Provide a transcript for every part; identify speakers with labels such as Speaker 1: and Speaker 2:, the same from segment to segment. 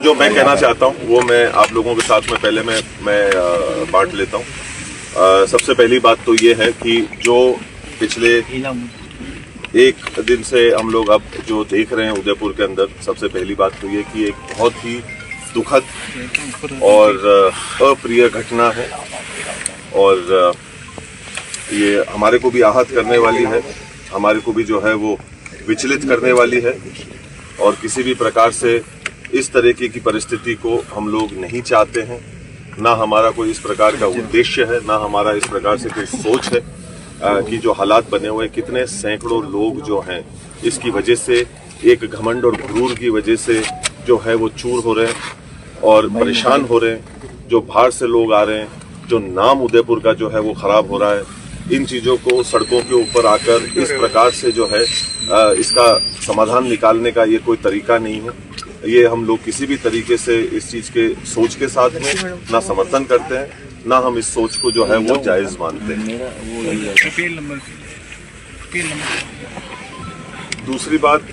Speaker 1: जो मैं कहना चाहता हूँ वो मैं आप लोगों के साथ में पहले मैं बांट लेता हूँ। सबसे पहली बात तो ये है कि जो पिछले एक दिन से हम लोग अब जो देख रहे हैं उदयपुर के अंदर, सबसे पहली बात तो ये कि एक बहुत ही दुखद और अप्रिय घटना है और ये हमारे को भी आहत करने वाली है, हमारे को भी जो है वो विचलित करने वाली है और किसी भी प्रकार से इस तरीके की परिस्थिति को हम लोग नहीं चाहते हैं। ना हमारा कोई इस प्रकार का उद्देश्य है, ना हमारा इस प्रकार से कोई सोच है कि जो हालात बने हुए कितने सैकड़ों लोग जो हैं इसकी वजह से, एक घमंड और गुरूर की वजह से जो है वो चूर हो रहे हैं और परेशान हो रहे हैं। जो बाहर से लोग आ रहे हैं, जो नाम उदयपुर का जो है वो खराब हो रहा है। इन चीज़ों को सड़कों के ऊपर आकर इस प्रकार से जो है इसका समाधान निकालने का ये कोई तरीका नहीं है। ये हम लोग किसी भी तरीके से इस चीज़ के सोच के साथ में ना समर्थन करते हैं, ना हम इस सोच को जो है वो जायज़ मानते हैं। दूसरी बात,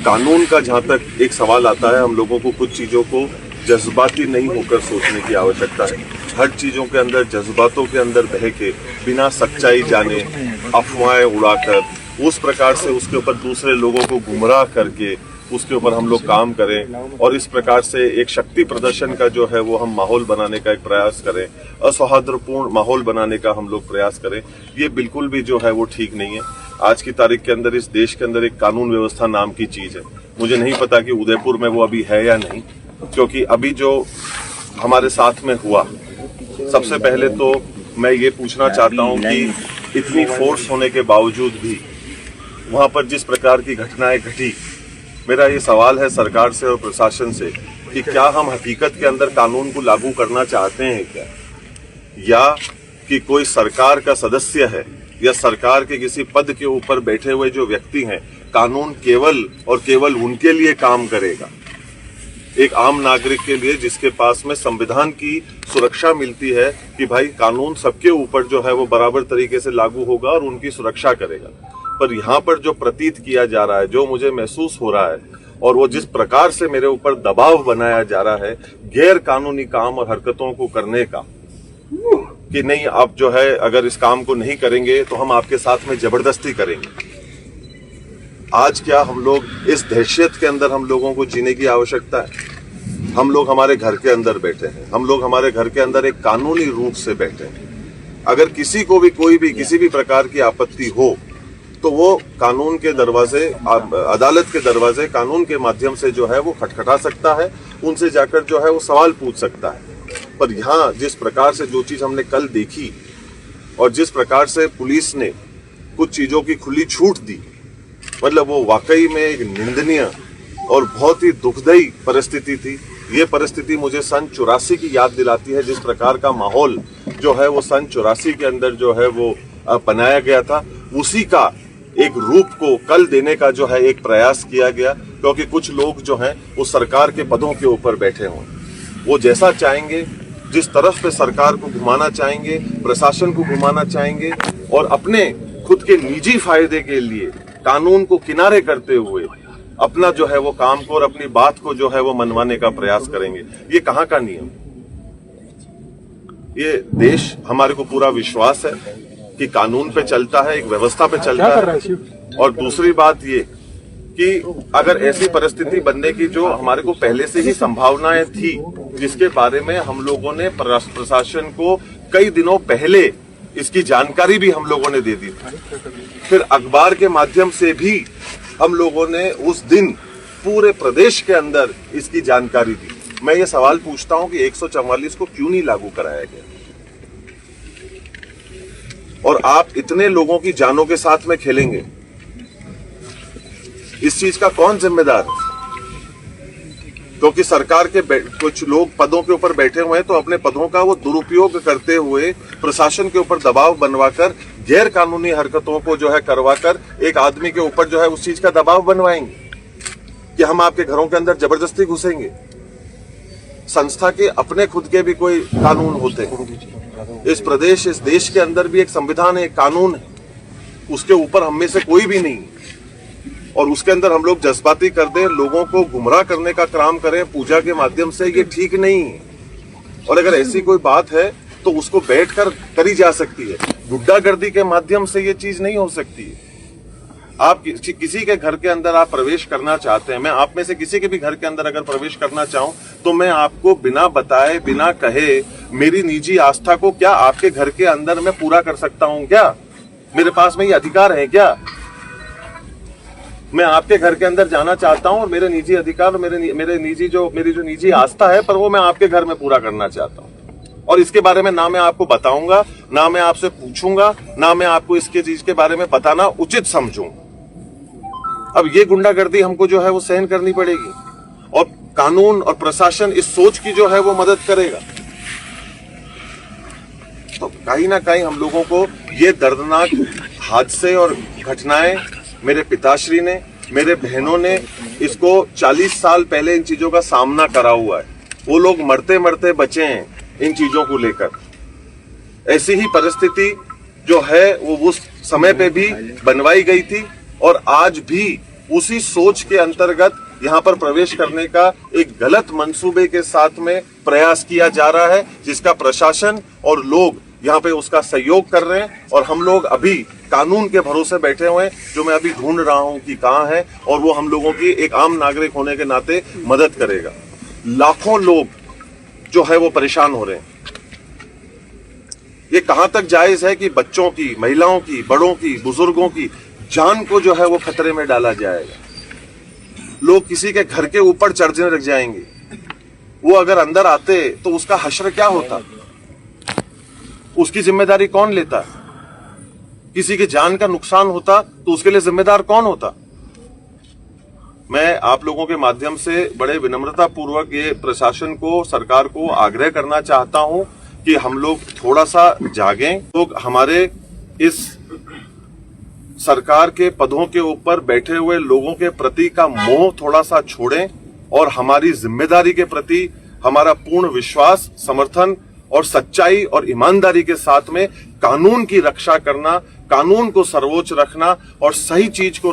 Speaker 1: कानून का जहां तक एक सवाल आता है, हम लोगों को कुछ चीज़ों को जज्बाती नहीं होकर सोचने की आवश्यकता है। हर चीज़ों के अंदर जज्बातों के अंदर बह के बिना सच्चाई जाने अफवाहें उड़ाकर उस प्रकार से उसके ऊपर दूसरे लोगों को गुमराह करके उसके ऊपर हम लोग काम करें और इस प्रकार से एक शक्ति प्रदर्शन का जो है वो हम माहौल बनाने का एक प्रयास करें, असौहार्दपूर्ण माहौल बनाने का हम लोग प्रयास करें, ये बिल्कुल भी जो है वो ठीक नहीं है। आज की तारीख के अंदर इस देश के अंदर एक कानून व्यवस्था नाम की चीज़ है। मुझे नहीं पता कि उदयपुर में वो अभी है या नहीं, क्योंकि अभी जो हमारे साथ में हुआ, सबसे पहले तो मैं ये पूछना चाहता हूँ कि इतनी फोर्स होने के बावजूद भी वहां पर जिस प्रकार की घटनाएं घटी, मेरा ये सवाल है सरकार से और प्रशासन से कि क्या हम हकीकत के अंदर कानून को लागू करना चाहते हैं क्या, या कि कोई सरकार का सदस्य है या सरकार के किसी पद के ऊपर बैठे हुए जो व्यक्ति हैं, कानून केवल और केवल उनके लिए काम करेगा, एक आम नागरिक के लिए जिसके पास में संविधान की सुरक्षा मिलती है कि भाई कानून सबके ऊपर जो है वो बराबर तरीके से लागू होगा और उनकी सुरक्षा करेगा। पर यहाँ पर जो प्रतीत किया जा रहा है, जो मुझे महसूस हो रहा है और वो जिस प्रकार से मेरे ऊपर दबाव बनाया जा रहा है गैर कानूनी काम और हरकतों को करने का, कि नहीं आप जो है अगर इस काम को नहीं करेंगे तो हम आपके साथ में जबरदस्ती करेंगे। आज क्या हम लोग इस दहशत के अंदर हम लोगों को जीने की आवश्यकता है? हम लोग हमारे घर के अंदर बैठे हैं, हम लोग हमारे घर के अंदर एक कानूनी रूप से बैठे हैं। अगर किसी को भी कोई भी किसी भी प्रकार की आपत्ति हो तो वो कानून के दरवाजे, अदालत के दरवाजे कानून के माध्यम से जो है वो खटखटा सकता है, उनसे जाकर जो है वो सवाल पूछ सकता है। पर यहाँ जिस प्रकार से जो चीज हमने कल देखी और जिस प्रकार से पुलिस ने कुछ चीजों की खुली छूट दी, मतलब वो वाकई में एक निंदनीय और बहुत ही दुखदायी परिस्थिति थी। ये परिस्थिति मुझे सन 84 की याद दिलाती है। जिस प्रकार का माहौल जो है वो सन 84 के अंदर जो है वो बनाया गया था, उसी का एक रूप को कल देने का जो है एक प्रयास किया गया, क्योंकि कुछ लोग जो हैं वो सरकार के पदों के ऊपर बैठे हों, वो जैसा चाहेंगे, जिस तरफ पे सरकार को घुमाना चाहेंगे, प्रशासन को घुमाना चाहेंगे और अपने खुद के निजी फायदे के लिए कानून को किनारे करते हुए अपना जो है वो काम को और अपनी बात को जो है वो मनवाने का प्रयास करेंगे। ये कहाँ का नियम? ये देश, हमारे को पूरा विश्वास है कि कानून पे चलता है, एक व्यवस्था पे चलता है। और दूसरी बात ये कि अगर ऐसी परिस्थिति बनने की जो हमारे को पहले से ही संभावनाएं थी, जिसके बारे में हम लोगों ने प्रशासन को कई दिनों पहले इसकी जानकारी भी हम लोगों ने दे दी थी, फिर अखबार के माध्यम से भी हम लोगों ने उस दिन पूरे प्रदेश के अंदर इसकी जानकारी दी। मैं ये सवाल पूछता हूं कि 144 को क्यों नहीं लागू कराया गया? और आप इतने लोगों की जानों के साथ में खेलेंगे, इस चीज का कौन जिम्मेदार है? क्योंकि सरकार के कुछ लोग पदों के ऊपर बैठे हुए हैं तो अपने पदों का वो दुरुपयोग करते हुए प्रशासन के ऊपर दबाव बनवाकर गैर कानूनी हरकतों को जो है करवाकर एक आदमी के ऊपर जो है उस चीज का दबाव बनवाएंगे कि हम आपके घरों के अंदर जबरदस्ती घुसेंगे। संस्था के अपने खुद के भी कोई कानून होते हैं। इस प्रदेश, इस देश के अंदर भी एक संविधान है, एक कानून है, उसके ऊपर हम में से कोई भी नहीं। और उसके अंदर हम लोग जज्बाती कर दें, लोगों को गुमराह करने का काम करें पूजा के माध्यम से, ये ठीक नहीं है। और अगर ऐसी कोई बात है तो उसको बैठकर करी जा सकती है, गुंडागर्दी के माध्यम से ये चीज नहीं हो सकती है। आप किसी के घर के अंदर आप प्रवेश करना चाहते हैं, मैं आप में से किसी के भी घर के अंदर अगर प्रवेश करना चाहूं तो मैं आपको बिना बताए, बिना कहे, मेरी निजी आस्था को क्या आपके घर के अंदर मैं पूरा कर सकता हूं क्या? मेरे पास में ये अधिकार है क्या? मैं आपके घर के अंदर जाना चाहता हूं और मेरे निजी अधिकार, मेरी जो निजी आस्था है, पर वो मैं आपके घर में पूरा करना चाहता हूं। और इसके बारे में ना मैं आपको बताऊंगा, ना मैं आपसे पूछूंगा, ना मैं आपको इसके चीज के बारे में बताना उचित समझूंगा। अब ये गुंडागर्दी हमको जो है वो सहन करनी पड़ेगी और कानून और प्रशासन इस सोच की जो है वो मदद करेगा। तो कहीं ना कहीं हम लोगों को ये दर्दनाक हादसे और घटनाएं, मेरे पिताश्री ने, मेरे बहनों ने इसको 40 साल पहले इन चीजों का सामना करा हुआ है। वो लोग मरते मरते बचे हैं इन चीजों को लेकर। ऐसी ही परिस्थिति जो है वो उस समय पे भी बनवाई गई थी और आज भी उसी सोच के अंतर्गत यहाँ पर प्रवेश करने का एक गलत मंसूबे के साथ में प्रयास किया जा रहा है, जिसका प्रशासन और लोग यहाँ पे उसका सहयोग कर रहे हैं। और हम लोग अभी कानून के भरोसे बैठे हुए हैं, जो मैं अभी ढूंढ रहा हूं कि कहाँ है, और वो हम लोगों की एक आम नागरिक होने के नाते मदद करेगा। लाखों लोग जो है वो परेशान हो रहे हैं। ये कहां तक जायज है कि बच्चों की, महिलाओं की, बड़ों की, बुजुर्गों की जान को जो है वो खतरे में डाला जाएगा? लोग किसी के घर के ऊपर चढ़ने लग जाएंगे। वो अगर अंदर आते तो उसका हश्र क्या होता? उसकी जिम्मेदारी कौन लेता? किसी की जान का नुकसान होता तो उसके लिए जिम्मेदार कौन होता? मैं आप लोगों के माध्यम से बड़े विनम्रता पूर्वक ये प्रशासन को, सरकार को आग्रह करना चाहता हूं कि हम लोग थोड़ा सा जागें। लोग हमारे इस सरकार के पदों के ऊपर बैठे हुए लोगों के प्रति का मोह थोड़ा सा छोड़ें और हमारी जिम्मेदारी के प्रति हमारा पूर्ण विश्वास, समर्थन और सच्चाई और ईमानदारी के साथ में कानून की रक्षा करना, कानून को सर्वोच्च रखना और सही चीज को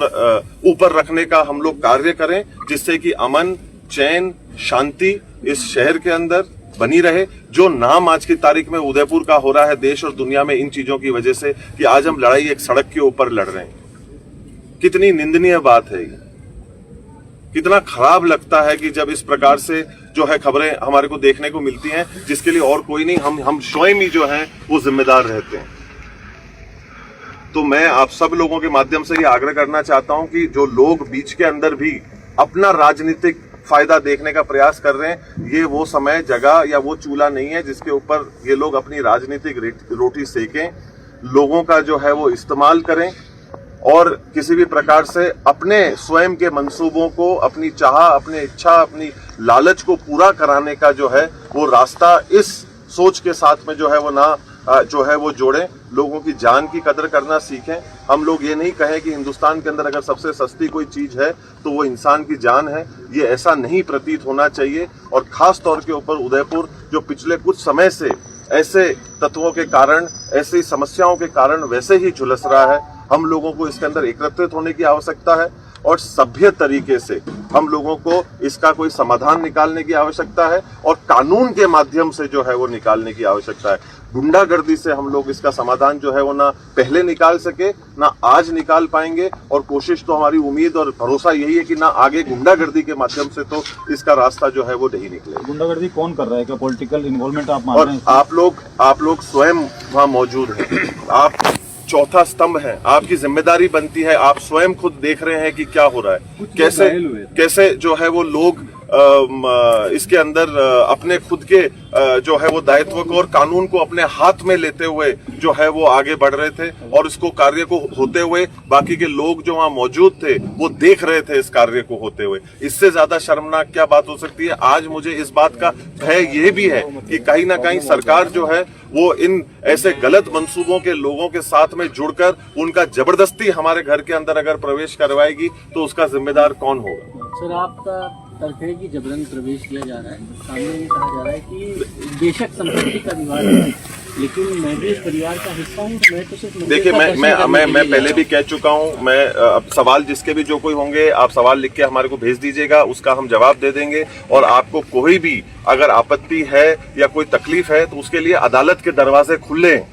Speaker 1: ऊपर रखने का हम लोग कार्य करें, जिससे कि अमन, चैन, शांति इस शहर के अंदर बनी रहे। जो नाम आज की तारीख में उदयपुर का हो रहा है देश और दुनिया में इन चीजों की वजह से, कि आज हम लड़ाई एक सड़क के ऊपर लड़ रहे हैं, कितनी निंदनीय बात है ये। कितना खराब लगता है कि जब इस प्रकार से जो है खबरें हमारे को देखने को मिलती हैं, जिसके लिए और कोई नहीं, हम स्वयं ही जो हैं वो जिम्मेदार रहते हैं। तो मैं आप सब लोगों के माध्यम से ये आग्रह करना चाहता हूं कि जो लोग बीच के अंदर भी अपना राजनीतिक फायदा देखने का प्रयास कर रहे हैं, ये वो समय, जगह या वो चूल्हा नहीं है जिसके ऊपर ये लोग अपनी राजनीतिक रोटी सेकें। लोगों का जो है वो इस्तेमाल करें और किसी भी प्रकार से अपने स्वयं के मंसूबों को, अपनी चाह, अपनी इच्छा, अपनी लालच को पूरा कराने का जो है वो रास्ता इस सोच के साथ में जो है वो ना जो है वो जोड़ें। लोगों की जान की कदर करना सीखें। हम लोग ये नहीं कहें कि हिंदुस्तान के अंदर अगर सबसे सस्ती कोई चीज है तो वो इंसान की जान है, ये ऐसा नहीं प्रतीत होना चाहिए। और खास तौर के ऊपर उदयपुर जो पिछले कुछ समय से ऐसे तत्वों के कारण, ऐसी समस्याओं के कारण वैसे ही झुलस रहा है, हम लोगों को इसके अंदर एकत्रित होने की आवश्यकता है और सभ्य तरीके से हम लोगों को इसका कोई समाधान निकालने की आवश्यकता है और कानून के माध्यम से जो है वो निकालने की आवश्यकता है। गुंडागर्दी से हम लोग इसका समाधान जो है वो ना पहले निकाल सके, ना आज निकाल पाएंगे। और कोशिश तो हमारी उम्मीद और भरोसा यही है कि ना आगे गुंडागर्दी के माध्यम से तो इसका रास्ता जो है वो नहीं निकले।
Speaker 2: गुंडागर्दी कौन कर रहा है? क्या पॉलिटिकल इन्वॉल्वमेंट आप मान रहे हैं?
Speaker 1: आप लोग स्वयं वहां मौजूद हैं, आप चौथा स्तंभ है, आपकी जिम्मेदारी बनती है। आप स्वयं खुद देख रहे हैं कि क्या हो रहा है, कैसे जो है वो लोग इसके अंदर अपने खुद के जो है वो दायित्व को और कानून को अपने हाथ में लेते हुए जो है वो आगे बढ़ रहे थे और इसको कार्य को होते हुए बाकी के लोग जो वहां मौजूद थे वो देख रहे थे इस कार्य को होते हुए। इससे ज्यादा शर्मनाक क्या बात हो सकती है? आज मुझे इस बात का भय ये भी है कि कहीं ना कहीं सरकार जो है वो इन ऐसे गलत मंसूबों के लोगों के साथ में जुड़कर उनका जबरदस्ती हमारे घर के अंदर अगर प्रवेश करवाएगी तो उसका जिम्मेदार कौन होगा?
Speaker 3: सर, आपका तर्क है कि जबरन प्रवेश किया जा रहा है। सामने ये कहा जा रहा है कि बेशक संपत्ति का विवाद है, लेकिन मैं भी इस परिवार का हिस्सा हूँ, तो मैं तो सिर्फ मंदिर
Speaker 1: देखिए
Speaker 3: का दर्शन करने के
Speaker 1: मैं
Speaker 3: लिए
Speaker 1: पहले
Speaker 3: आया
Speaker 1: भी कह चुका हूं, मैं अब सवाल जिसके भी जो कोई होंगे, आप सवाल लिख के हमारे को भेज दीजिएगा, उसका हम जवाब दे देंगे। और आपको कोई भी अगर आपत्ति है या कोई तकलीफ है तो उसके लिए अदालत के दरवाजे खुले हैं।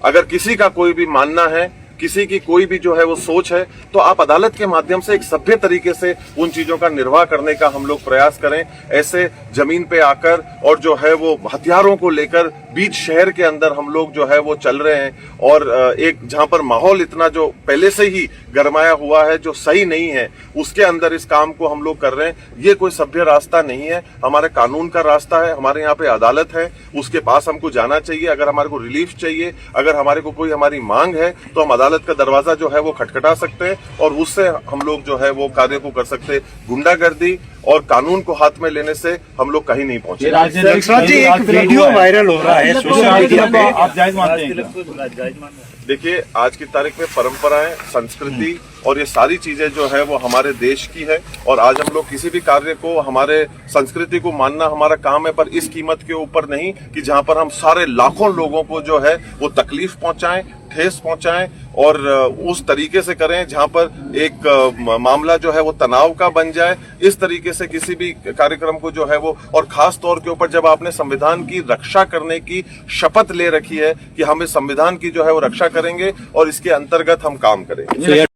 Speaker 1: अगर किसी का कोई भी मानना है, किसी की कोई भी जो है वो सोच है, तो आप अदालत के माध्यम से एक सभ्य तरीके से उन चीजों का निर्वाह करने का हम लोग प्रयास करें। ऐसे जमीन पे आकर और जो है वो हथियारों को लेकर बीच शहर के अंदर हम लोग जो है वो चल रहे हैं, और एक जहां पर माहौल इतना जो पहले से ही गरमाया हुआ है, जो सही नहीं है, उसके अंदर इस काम को हम लोग कर रहे हैं। ये कोई सभ्य रास्ता नहीं है, हमारे कानून का रास्ता है। हमारे यहाँ पे अदालत है, उसके पास हमको जाना चाहिए। अगर हमारे को रिलीफ चाहिए, अगर हमारे को कोई हमारी मांग है, तो हम अदालत का दरवाजा जो है वो खटखटा सकते हैं और उससे हम लोग जो है वो कार्य को कर सकते हैं। गुंडागर्दी और कानून को हाथ में लेने से हम लोग कहीं नहीं पहुंचे।
Speaker 4: जगन्नाथ जी, एक वीडियो वायरल हो रहा है सोशल मीडिया पे,
Speaker 2: आप जायज मानते हैं?
Speaker 1: देखिए, आज की तारीख में परंपराएं, संस्कृति और ये सारी चीजें जो है वो हमारे देश की है, और आज हम लोग किसी भी कार्य को, हमारे संस्कृति को मानना हमारा काम है, पर इस कीमत के ऊपर नहीं कि जहां पर हम सारे लाखों लोगों को जो है वो तकलीफ पहुंचाएं, ठेस पहुंचाएं, और उस तरीके से करें जहां पर एक मामला जो है वो तनाव का बन जाए। इस तरीके से किसी भी कार्यक्रम को जो है वो, और खास तौर के ऊपर जब आपने संविधान की रक्षा करने की शपथ ले रखी है कि हम इस संविधान की जो है वो रक्षा करेंगे और इसके अंतर्गत हम काम करेंगे।